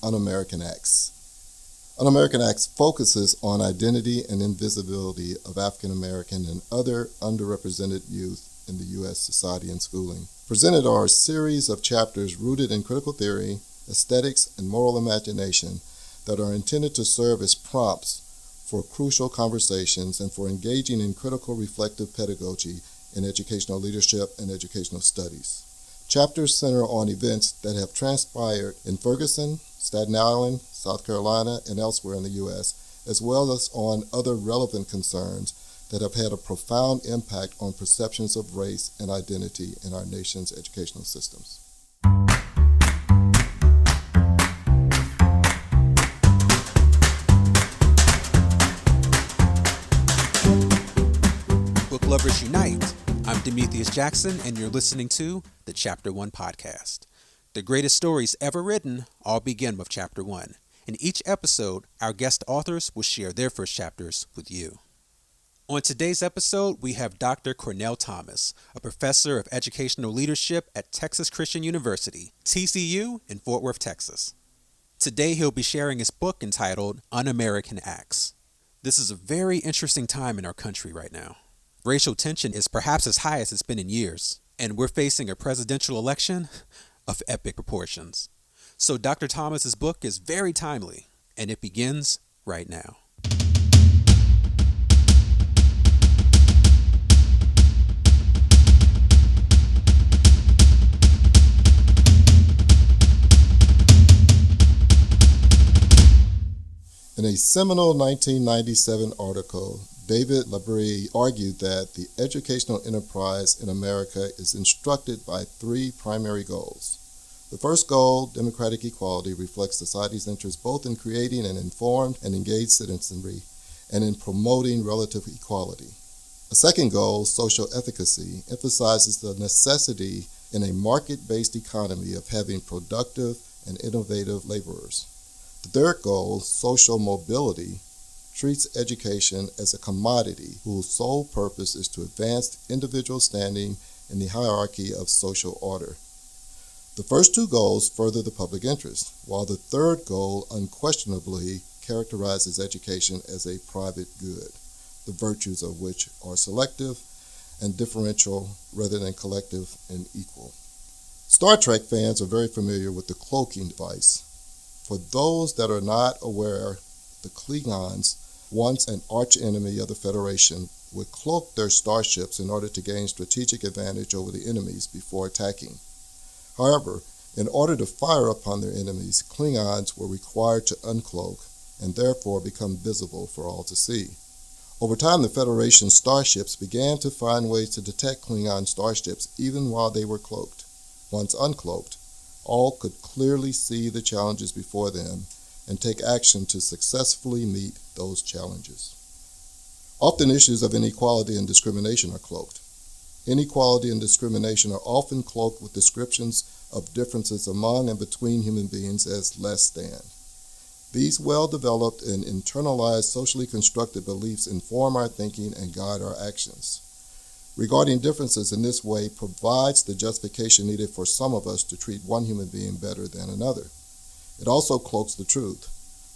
Un-American Acts. Un-American Acts focuses on identity and invisibility of African American and other underrepresented youth in the U.S. society and schooling. Presented are a series of chapters rooted in critical theory, aesthetics, and moral imagination that are intended to serve as prompts for crucial conversations and for engaging in critical reflective pedagogy in educational leadership and educational studies. Chapters center on events that have transpired in Ferguson, Staten Island, South Carolina, and elsewhere in the U.S., as well as on other relevant concerns that have had a profound impact on perceptions of race and identity in our nation's educational systems. Book Lovers Unite. I'm Demethius Jackson, and you're listening to the Chapter 1 podcast. The greatest stories ever written all begin with Chapter 1. In each episode, our guest authors will share their first chapters with you. On today's episode, we have Dr. Cornell Thomas, a professor of educational leadership at Texas Christian University, TCU, in Fort Worth, Texas. Today, he'll be sharing his book entitled Un-American Acts. This is a very interesting time in our country right now. Racial tension is perhaps as high as it's been in years, and we're facing a presidential election of epic proportions. So Dr. Thomas's book is very timely, and it begins right now. In a seminal 1997 article, David Labrie argued that the educational enterprise in America is instructed by three primary goals. The first goal, democratic equality, reflects society's interest both in creating an informed and engaged citizenry and in promoting relative equality. A second goal, social efficacy, emphasizes the necessity in a market-based economy of having productive and innovative laborers. The third goal, social mobility, treats education as a commodity whose sole purpose is to advance individual standing in the hierarchy of social order. The first two goals further the public interest, while the third goal unquestionably characterizes education as a private good, the virtues of which are selective and differential rather than collective and equal. Star Trek fans are very familiar with the cloaking device. For those that are not aware, the Klingons, once an archenemy of the Federation, would cloak their starships in order to gain strategic advantage over the enemies before attacking. However, in order to fire upon their enemies, Klingons were required to uncloak and therefore become visible for all to see. Over time, the Federation's starships began to find ways to detect Klingon starships even while they were cloaked. Once uncloaked, all could clearly see the challenges before them and take action to successfully meet those challenges. Often issues of inequality and discrimination are cloaked. Inequality and discrimination are often cloaked with descriptions of differences among and between human beings as less than. These well-developed and internalized socially constructed beliefs inform our thinking and guide our actions. Regarding differences in this way provides the justification needed for some of us to treat one human being better than another. It also cloaks the truth,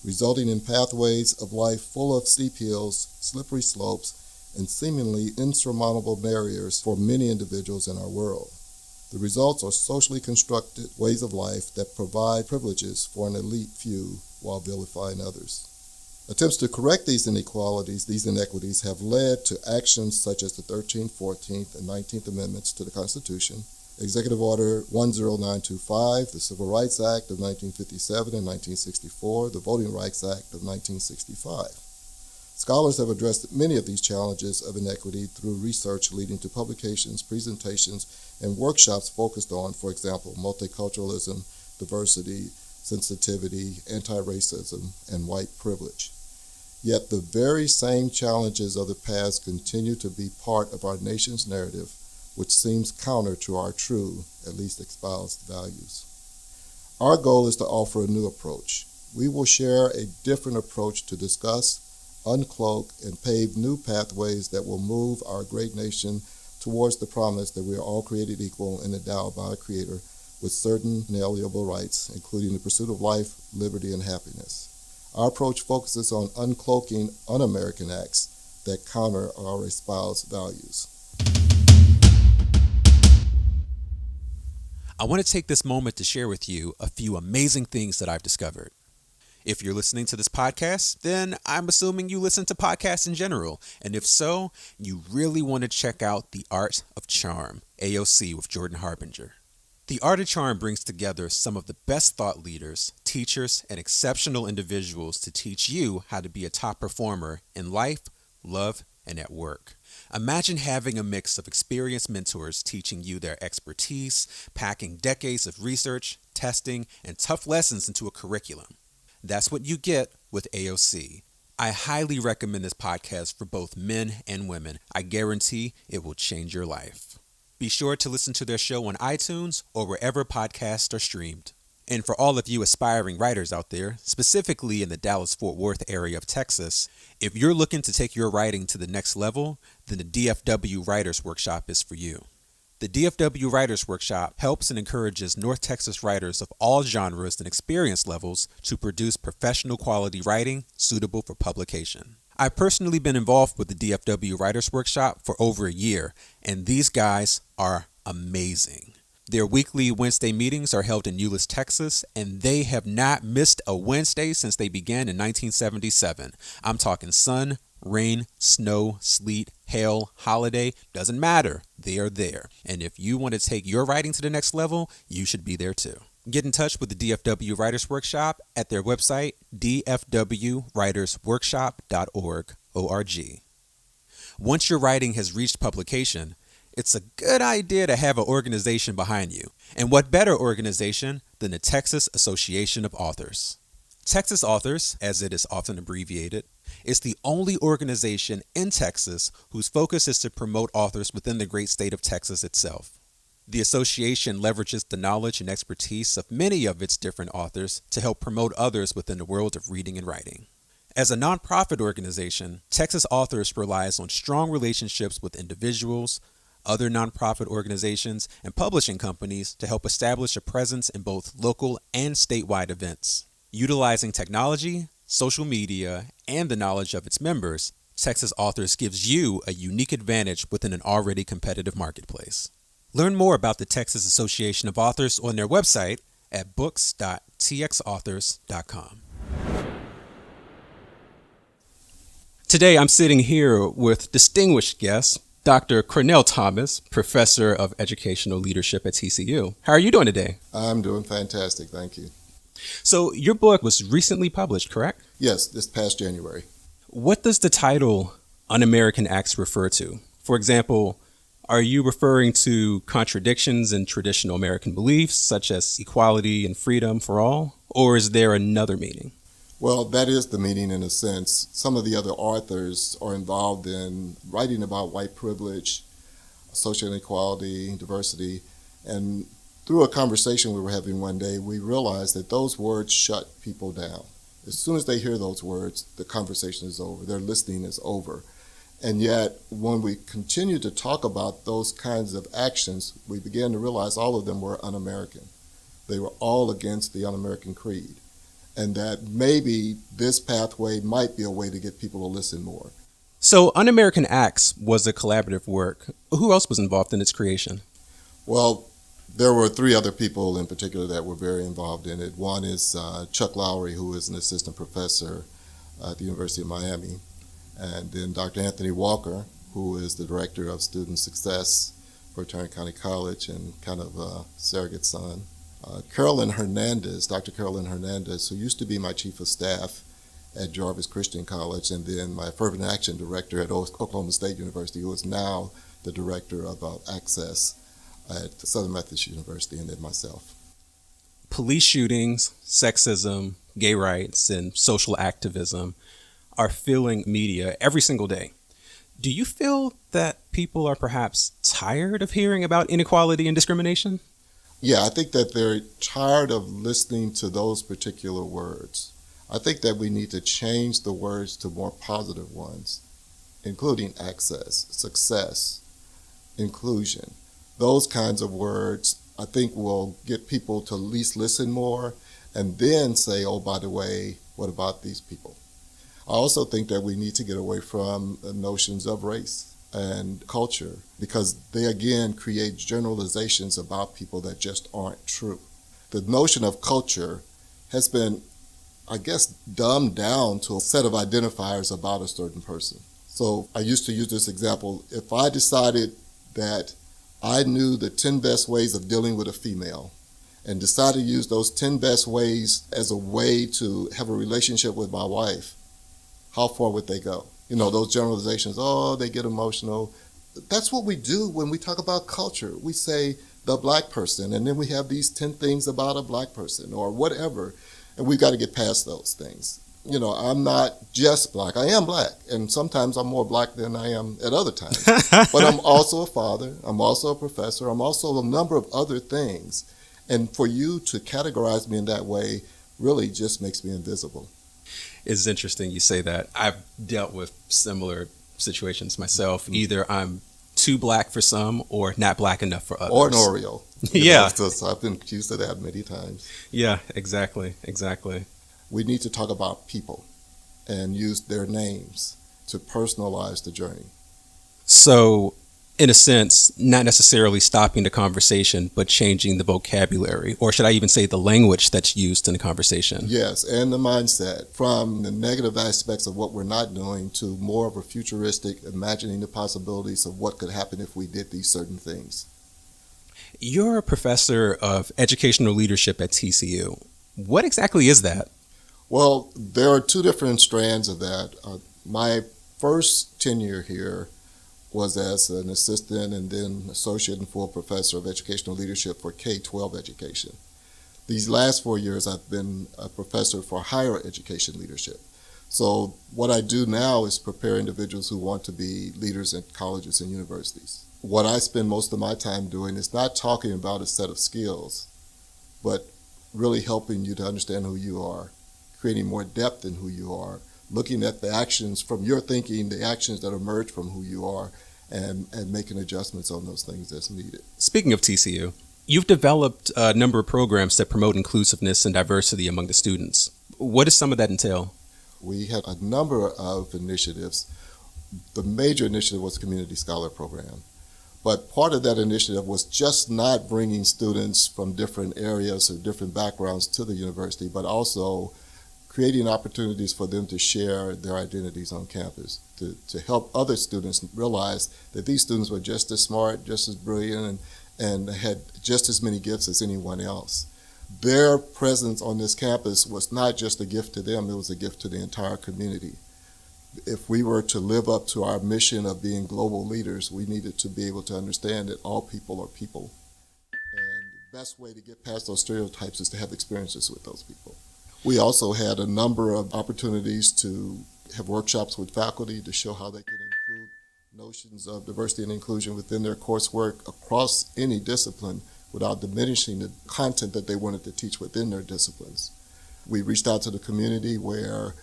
resulting in pathways of life full of steep hills, slippery slopes, and seemingly insurmountable barriers for many individuals in our world. The results are socially constructed ways of life that provide privileges for an elite few while vilifying others. Attempts to correct these inequalities, these inequities, have led to actions such as the 13th, 14th, and 19th Amendments to the Constitution, Executive Order 10925, the Civil Rights Act of 1957 and 1964, the Voting Rights Act of 1965. Scholars have addressed many of these challenges of inequity through research leading to publications, presentations, and workshops focused on, for example, multiculturalism, diversity, sensitivity, anti-racism, and white privilege. Yet the very same challenges of the past continue to be part of our nation's narrative, which seems counter to our true, at least espoused, values. Our goal is to offer a new approach. We will share a different approach to discuss, uncloak, and pave new pathways that will move our great nation towards the promise that we are all created equal and endowed by our Creator with certain inalienable rights, including the pursuit of life, liberty, and happiness. Our approach focuses on uncloaking un-American acts that counter our espoused values. I want to take this moment to share with you a few amazing things that I've discovered. If you're listening to this podcast, then I'm assuming you listen to podcasts in general. And if so, you really want to check out The Art of Charm, AOC with Jordan Harbinger. The Art of Charm brings together some of the best thought leaders, teachers, and exceptional individuals to teach you how to be a top performer in life, love, and at work. Imagine having a mix of experienced mentors teaching you their expertise, packing decades of research, testing, and tough lessons into a curriculum. That's what you get with AOC. I highly recommend this podcast for both men and women. I guarantee it will change your life. Be sure to listen to their show on iTunes or wherever podcasts are streamed. And for all of you aspiring writers out there, specifically in the Dallas-Fort Worth area of Texas, if you're looking to take your writing to the next level, then the DFW Writers Workshop is for you. The DFW Writers Workshop helps and encourages North Texas writers of all genres and experience levels to produce professional quality writing suitable for publication. I've personally been involved with the DFW Writers Workshop for over a year, and these guys are amazing. Their weekly Wednesday meetings are held in Euless, Texas, and they have not missed a Wednesday since they began in 1977. I'm talking sun, rain, snow, sleet, hail, holiday, doesn't matter. They are there. And if you want to take your writing to the next level, you should be there too. Get in touch with the DFW Writers Workshop at their website, dfwwritersworkshop.org. Once your writing has reached publication, it's a good idea to have an organization behind you. And what better organization than the Texas Association of Authors? Texas Authors, as it is often abbreviated, is the only organization in Texas whose focus is to promote authors within the great state of Texas itself. The association leverages the knowledge and expertise of many of its different authors to help promote others within the world of reading and writing. As a nonprofit organization, Texas Authors relies on strong relationships with individuals, other nonprofit organizations, and publishing companies to help establish a presence in both local and statewide events. Utilizing technology, social media, and the knowledge of its members, Texas Authors gives you a unique advantage within an already competitive marketplace. Learn more about the Texas Association of Authors on their website at books.txauthors.com. Today, I'm sitting here with distinguished guest, Dr. Cornell Thomas, Professor of Educational Leadership at TCU. How are you doing today? I'm doing fantastic, thank you. So your book was recently published, correct? Yes, this past January. What does the title Un-American Acts refer to? For example, are you referring to contradictions in traditional American beliefs, such as equality and freedom for all? Or is there another meaning? Well, that is the meaning in a sense. Some of the other authors are involved in writing about white privilege, social inequality, diversity, and through a conversation we were having one day, we realized that those words shut people down. As soon as they hear those words, the conversation is over, their listening is over. And yet, when we continue to talk about those kinds of actions, we began to realize all of them were un-American. They were all against the un-American creed. And that maybe this pathway might be a way to get people to listen more. So Un-American Acts was a collaborative work. Who else was involved in its creation? Well, there were three other people in particular that were very involved in it. One is Chuck Lowry, who is an assistant professor at the University of Miami. And then Dr. Anthony Walker, who is the director of student success for Tarrant County College and kind of a surrogate son. Carolyn Hernandez, Dr. Carolyn Hernandez, who used to be my chief of staff at Jarvis Christian College, and then my Fervent Action director at Oklahoma State University, who is now the director of Access at Southern Methodist University, and then myself. Police shootings, sexism, gay rights, and social activism are filling media every single day. Do you feel that people are perhaps tired of hearing about inequality and discrimination? Yeah, I think that they're tired of listening to those particular words. I think that we need to change the words to more positive ones, including access, success, inclusion. Those kinds of words I think will get people to at least listen more and then say, oh, by the way, what about these people? I also think that we need to get away from the notions of race and culture because they, again, create generalizations about people that just aren't true. The notion of culture has been, I guess, dumbed down to a set of identifiers about a certain person. So I used to use this example. If I decided that I knew the 10 best ways of dealing with a female and decided to use those 10 best ways as a way to have a relationship with my wife, how far would they go? You know, those generalizations, oh, they get emotional. That's what we do when we talk about culture. We say the black person, and then we have these 10 things about a black person or whatever, and we've got to get past those things. You know, I'm not just black. I am black, and sometimes I'm more black than I am at other times. But I'm also a father. I'm also a professor. I'm also a number of other things. And for you to categorize me in that way really just makes me invisible. It's interesting you say that. I've dealt with similar situations myself. Either I'm too black for some or not black enough for others. Or an Oreo. Yeah. So I've been accused of that many times. Yeah, exactly. We need to talk about people and use their names to personalize the journey. So, in a sense, not necessarily stopping the conversation, but changing the vocabulary, or should I even say the language that's used in the conversation? Yes, and the mindset from the negative aspects of what we're not doing to more of a futuristic, imagining the possibilities of what could happen if we did these certain things. You're a professor of educational leadership at TCU. What exactly is that? Well, there are two different strands of that. My first tenure here was as an assistant and then associate and full professor of educational leadership for K-12 education. These last 4 years, I've been a professor for higher education leadership. So what I do now is prepare individuals who want to be leaders in colleges and universities. What I spend most of my time doing is not talking about a set of skills, but really helping you to understand who you are, creating more depth in who you are, looking at the actions from your thinking, the actions that emerge from who you are, and making adjustments on those things as needed. Speaking of TCU, you've developed a number of programs that promote inclusiveness and diversity among the students. What does some of that entail? We had a number of initiatives. The major initiative was the Community Scholar Program. But part of that initiative was just not bringing students from different areas or different backgrounds to the university, but also creating opportunities for them to share their identities on campus, to help other students realize that these students were just as smart, just as brilliant, and had just as many gifts as anyone else. Their presence on this campus was not just a gift to them, it was a gift to the entire community. If we were to live up to our mission of being global leaders, we needed to be able to understand that all people are people. And the best way to get past those stereotypes is to have experiences with those people. We also had a number of opportunities to have workshops with faculty to show how they could include notions of diversity and inclusion within their coursework across any discipline without diminishing the content that they wanted to teach within their disciplines. We reached out to the community where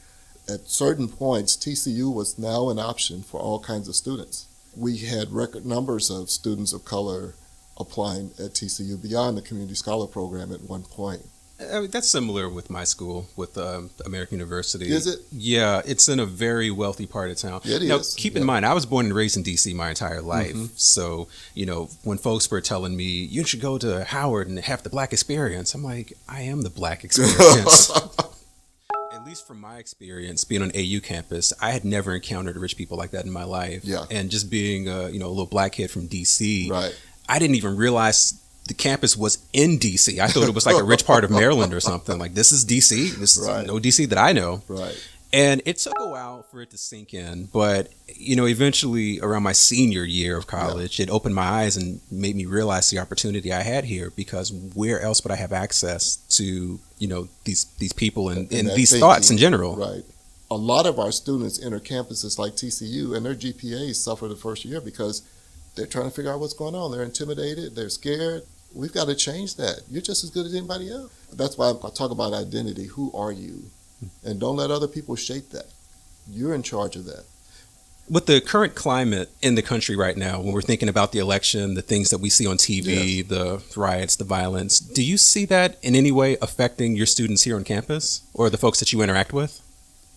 at certain points TCU was now an option for all kinds of students. We had record numbers of students of color applying at TCU beyond the Community Scholar Program at one point. I mean, that's similar with my school, with American University. Is it? Yeah, it's in a very wealthy part of town. It now, is. Keep in mind, I was born and raised in D.C. my entire life. Mm-hmm. So, when folks were telling me, you should go to Howard and have the black experience, I'm like, I am the black experience. At least from my experience, being on AU campus, I had never encountered rich people like that in my life. Yeah. And just being a little black kid from D.C., right. I didn't even realize the campus was in D.C. I thought it was like a rich part of Maryland or something. Like, this is D.C. This is no D.C. that I know. Right. And it took a while for it to sink in. But, eventually around my senior year of college, it opened my eyes and made me realize the opportunity I had here, because where else would I have access to, these people and these thinking, thoughts in general? Right. A lot of our students enter campuses like TCU and their GPAs suffer the first year because they're trying to figure out what's going on. They're intimidated. They're scared. We've got to change that. You're just as good as anybody else. That's why I talk about identity. Who are you? And don't let other people shape that. You're in charge of that. With the current climate in the country right now, when we're thinking about the election, the things that we see on TV, Yes. the riots, the violence, do you see that in any way affecting your students here on campus or the folks that you interact with?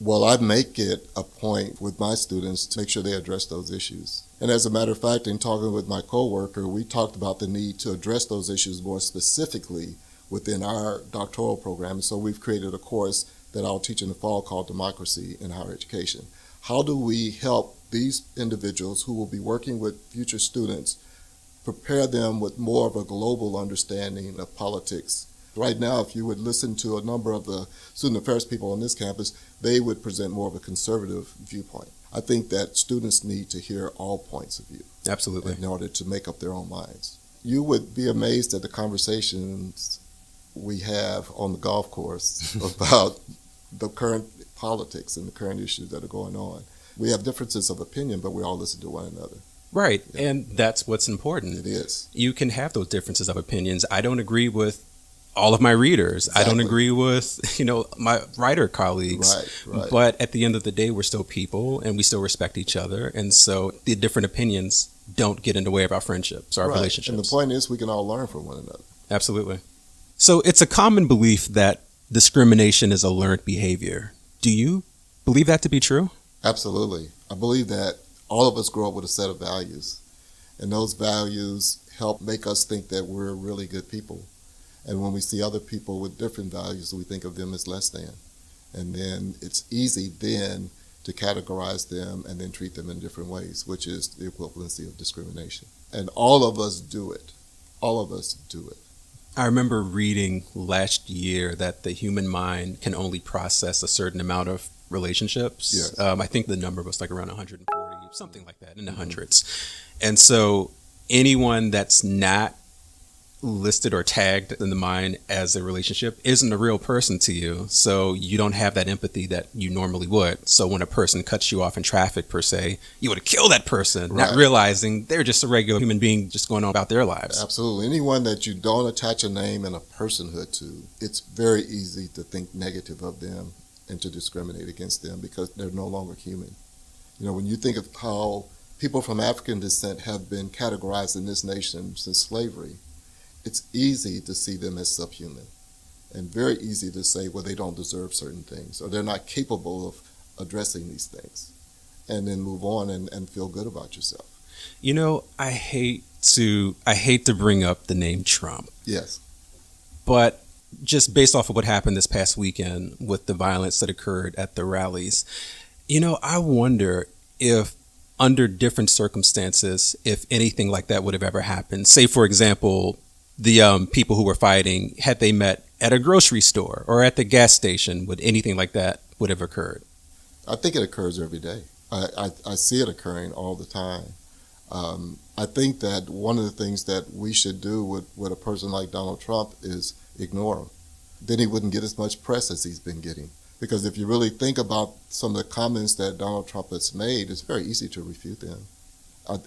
Well, I make it a point with my students to make sure they address those issues. And as a matter of fact, in talking with my coworker, we talked about the need to address those issues more specifically within our doctoral program. And so we've created a course that I'll teach in the fall called Democracy in Higher Education. How do we help these individuals who will be working with future students prepare them with more of a global understanding of politics? Right now, if you would listen to a number of the student affairs people on this campus, they would present more of a conservative viewpoint. I think that students need to hear all points of view. Absolutely. In order to make up their own minds. You would be amazed at the conversations we have on the golf course about the current politics and the current issues that are going on. We have differences of opinion, but we all listen to one another. Right. Yeah. And that's what's important. It is. You can have those differences of opinions. I don't agree with all of my readers. Exactly. I don't agree with, my writer colleagues. Right. But at the end of the day, we're still people and we still respect each other. And so the different opinions don't get in the way of our friendships, our relationships. And the point is we can all learn from one another. Absolutely. So it's a common belief that discrimination is a learned behavior. Do you believe that to be true? Absolutely. I believe that all of us grow up with a set of values, and those values help make us think that we're really good people. And when we see other people with different values, we think of them as less than. And then it's easy then to categorize them and then treat them in different ways, which is the equivalency of discrimination. And all of us do it. All of us do it. I remember reading last year that the human mind can only process a certain amount of relationships. Yes. I think the number was like around 140, something like that, in the hundreds. And so anyone that's not listed or tagged in the mind as a relationship isn't a real person to you. So you don't have that empathy that you normally would. So when a person cuts you off in traffic, per se, you would kill that person, Right. not realizing they're just a regular human being just going on about their lives. Absolutely. Anyone that you don't attach a name and a personhood to, it's very easy to think negative of them and to discriminate against them because they're no longer human. When you think of how people from African descent have been categorized in this nation since slavery, it's easy to see them as subhuman and very easy to say, well, they don't deserve certain things or they're not capable of addressing these things and then move on and feel good about yourself. I hate to bring up the name Trump, Yes. but just based off of what happened this past weekend with the violence that occurred at the rallies, I wonder if under different circumstances, if anything like that would have ever happened. Say, for example, the people who were fighting, had they met at a grocery store or at the gas station, would anything like that would have occurred? I think it occurs every day. I see it occurring all the time. I think that one of the things that we should do with a person like Donald Trump is ignore him. Then he wouldn't get as much press as he's been getting. Because if you really think about some of the comments that Donald Trump has made, it's very easy to refute them.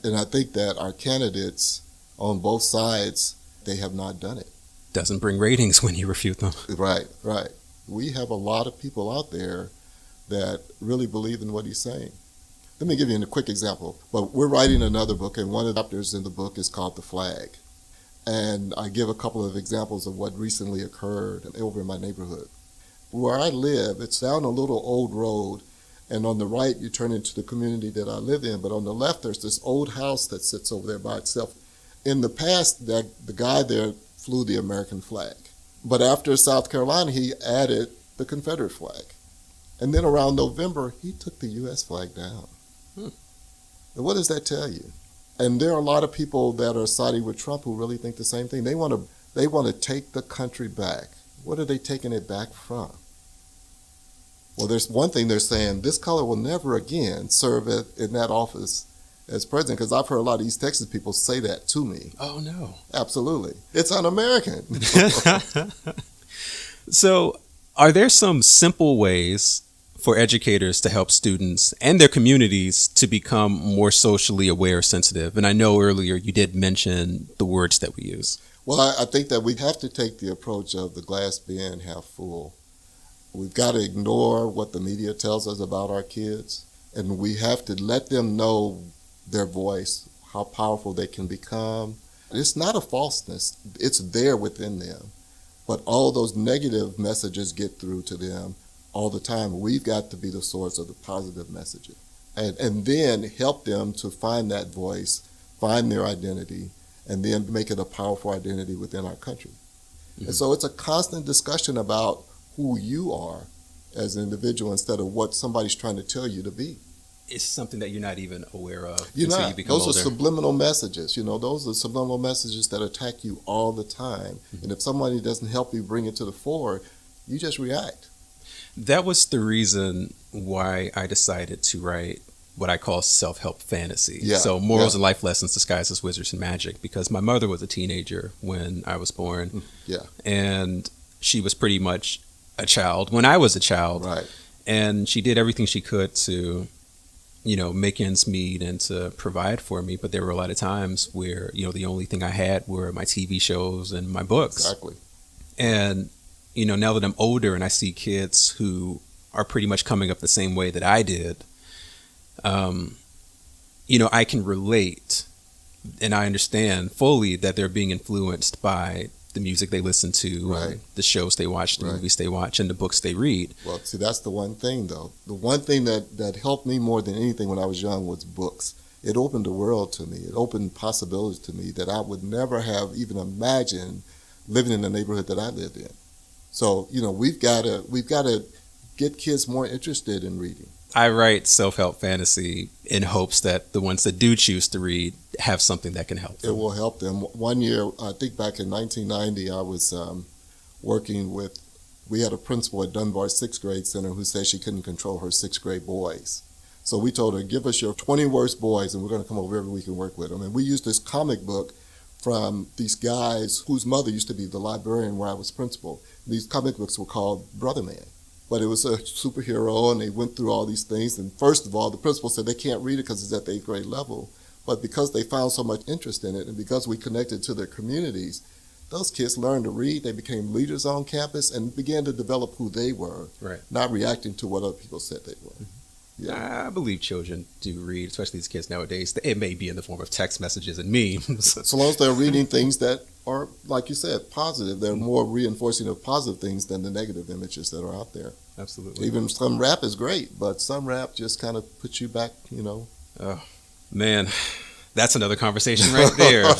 And I think that our candidates on both sides, they have not done it. Doesn't bring ratings when you refute them. Right. We have a lot of people out there that really believe in what he's saying. Let me give you a quick example. But we're writing another book, and one of the chapters in the book is called The Flag. And I give a couple of examples of what recently occurred over in my neighborhood. Where I live, it's down a little old road, and on the right you turn into the community that I live in, but on the left there's this old house that sits over there by itself. In the past, the guy there flew the American flag. But after South Carolina, he added the Confederate flag. And then around November, he took the U.S. flag down. And what does that tell you? And there are a lot of people that are siding with Trump who really think the same thing. They want to take the country back. What are they taking it back from? Well, there's one thing they're saying, this color will never again serve in that office as president, because I've heard a lot of East Texas people say that to me. Oh, no. Absolutely. It's un-American. So are there some simple ways for educators to help students and their communities to become more socially aware, sensitive? And I know earlier you did mention the words that we use. Well, I think that we have to take the approach of the glass being half full. We've got to ignore what the media tells us about our kids. And we have to let them know their voice, how powerful they can become. It's not a falseness. It's there within them. But all those negative messages get through to them all the time. We've got to be the source of the positive messages. And then help them to find that voice, find their identity, and then make it a powerful identity within our country. Mm-hmm. And so it's a constant discussion about who you are as an individual instead of what somebody's trying to tell you to be. It's something that you're not even aware of You become those older. Are subliminal messages. Those are subliminal messages that attack you all the time. Mm-hmm. And if somebody doesn't help you bring it to the fore, you just react. That was the reason why I decided to write what I call self-help fantasy. Yeah, So morals and life lessons disguised as wizards and magic, because my mother was a teenager when I was born. Yeah. And she was pretty much a child when I was a child. Right. And she did everything she could to, make ends meet and to provide for me. But there were a lot of times where, the only thing I had were my TV shows and my books. Exactly. And, now that I'm older and I see kids who are pretty much coming up the same way that I did, I can relate and I understand fully that they're being influenced by the music they listen to, right. and the shows they watch, the right. movies they watch, and the books they read. Well, see, that's the one thing, though. The one thing that helped me more than anything when I was young was books. It opened the world to me. It opened possibilities to me that I would never have even imagined living in the neighborhood that I lived in. So, we've got to get kids more interested in reading. I write self-help fantasy in hopes that the ones that do choose to read have something that can help them. It will help them. One year, I think back in 1990, I was working with, we had a principal at Dunbar sixth grade center who said she couldn't control her sixth grade boys. So we told her, give us your 20 worst boys and we're going to come over every week and work with them. And we used this comic book from these guys whose mother used to be the librarian where I was principal. These comic books were called Brother Man. But it was a superhero, and they went through all these things. And first of all, the principal said they can't read it because it's at the 8th grade level. But because they found so much interest in it, and because we connected to their communities, those kids learned to read. They became leaders on campus and began to develop who they were, right. Not reacting to what other people said they were. Yeah. I believe children do read, especially these kids nowadays. It may be in the form of text messages and memes. So long as they're reading things that are, like you said, positive. They're more reinforcing of positive things than the negative images that are out there. Absolutely. Even some rap is great, but some rap just kind of puts you back, Oh, man. That's another conversation right there.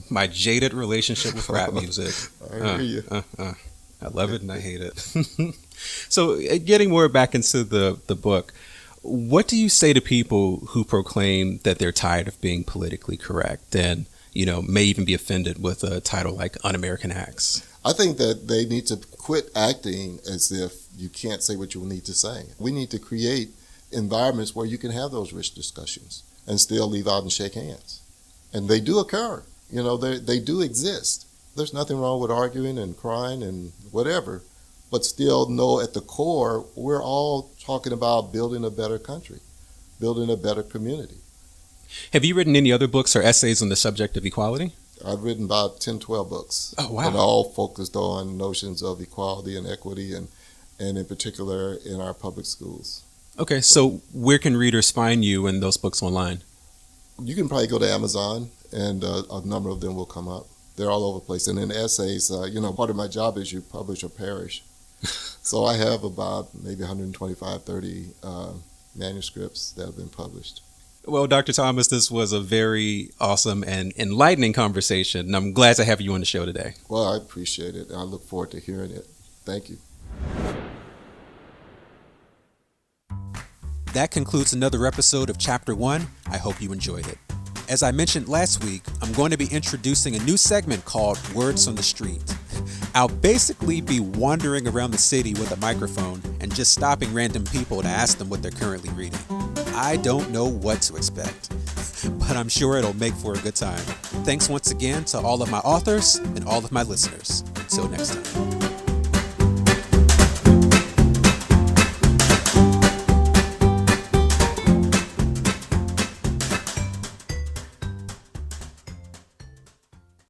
My jaded relationship with rap music. I hear you. I love it and I hate it. So getting more back into the book, what do you say to people who proclaim that they're tired of being politically correct and, may even be offended with a title like Un-American Acts? I think that they need to quit acting as if you can't say what you need to say. We need to create environments where you can have those rich discussions and still leave out and shake hands. And they do occur. They do exist. There's nothing wrong with arguing and crying and whatever, but still know at the core, we're all talking about building a better country, building a better community. Have you written any other books or essays on the subject of equality? I've written about 10, 12 books. Oh, wow. And all focused on notions of equality and equity and in particular in our public schools. Okay, so where can readers find you and those books online? You can probably go to Amazon and a number of them will come up. They're all over the place. And in essays, part of my job is you publish or perish. So I have about maybe 125, 30 manuscripts that have been published. Well, Dr. Thomas, this was a very awesome and enlightening conversation, and I'm glad to have you on the show today. Well, I appreciate it. I look forward to hearing it. Thank you. That concludes another episode of Chapter 1. I hope you enjoyed it. As I mentioned last week, I'm going to be introducing a new segment called Words on the Street. I'll basically be wandering around the city with a microphone and just stopping random people to ask them what they're currently reading. I don't know what to expect, but I'm sure it'll make for a good time. Thanks once again to all of my authors and all of my listeners. Until next time.